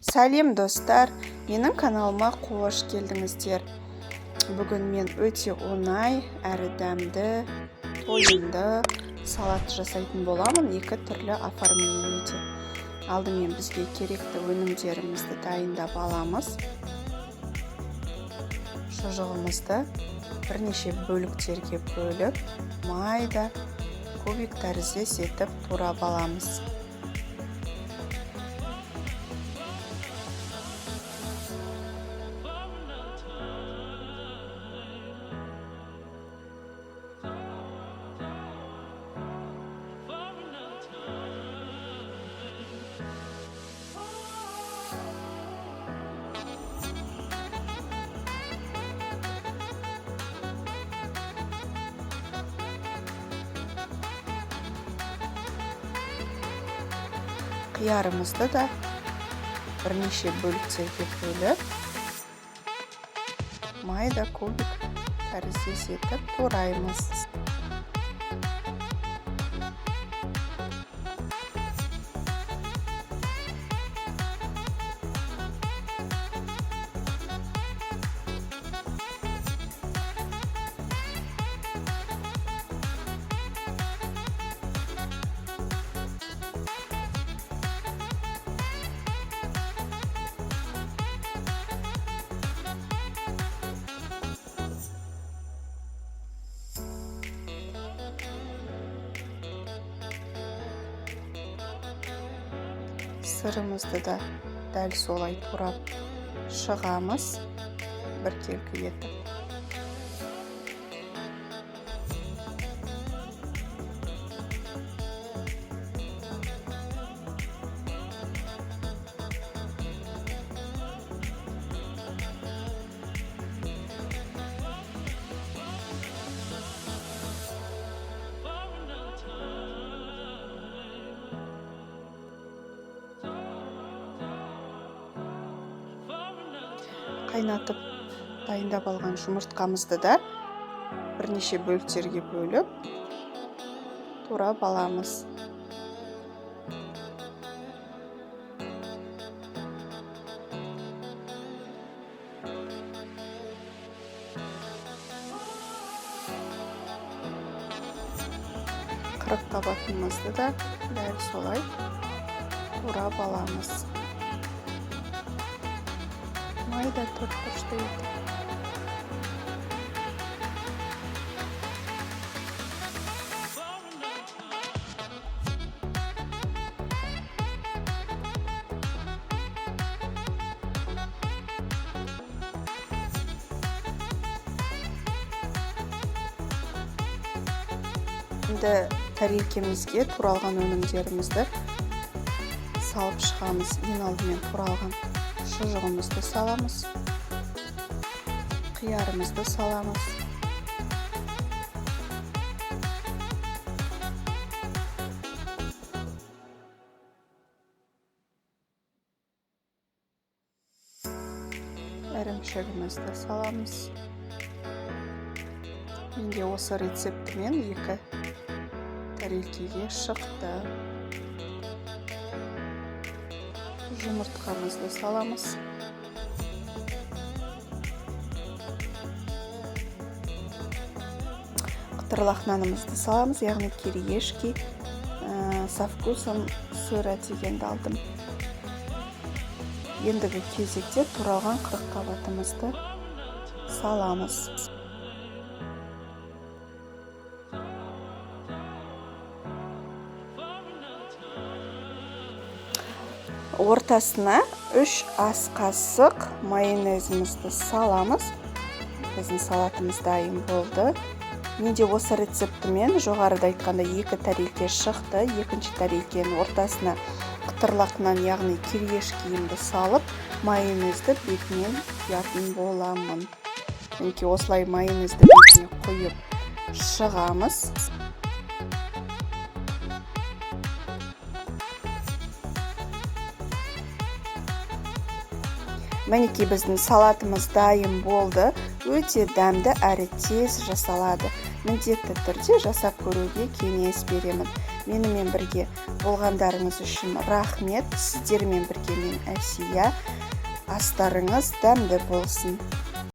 Сәлем достар, менің каналыма қош келдіңіздер. Бүгін мен өте оңай әрі дәмді, тойымды салат жасайтын боламын, екі түрлі оформлениеде. Алдымен бізге керекті өнімдерімізді дайындап аламыз. Шұжығымызды бірнеше бөліктерге бөліп, майда кубик тәріздес етіп турап аламыз. Қиярымызды да бірнеше бөліктерге бөліп, майда кубик тәріздес етіп тураймыз. Сырымызды да дәл солай турап шығамыз, біркелкі етіп. Қайнатып дайындап алған жұмыртқамызды да бірнеше бөліктерге бөліп турап аламыз. Қабатымызды да дәл солай турап аламыз. Майда төрт-бұрышты етіп. Енді тәрелкемізге туралған өнімдерімізді салып шығамыз. Ең алдымен туралған шұжығымызды саламыз, қиярымызды саламыз. Ірімшігімізді саламыз. Менде осы рецептімен екі тәрелкеге шықты. Жұмыртқамызды саламыз. Қытырлақ нанымызды саламыз, яғни кириешки со вкусом сыра дегенді алдым. Ендігі кезекте туралған қабатымызды саламыз. Ортасына 3 ас қасық майонезімізді саламыз. Біздің салатымыз дайын болды. Менде осы рецептімен жоғарыда айтқанда екі тәрелке шықты. Екінші тәрелкенің ортасына қытырлақ нан, яғни кириешкиімді салып, майонезді бетінен құятын боламын. Мінекей осылай майонезді бетіне құйып шығамыз. Мінекей біздің салатымыз дайын болды. Өте дәмді әрі тез жасалады. Міндетті түрде жасап көруге кеңес беремін. менімен бірге болғандарыңыз үшін рахмет. Сіздермен бірге мен Әсия. Астарыңыз дәмді болсын.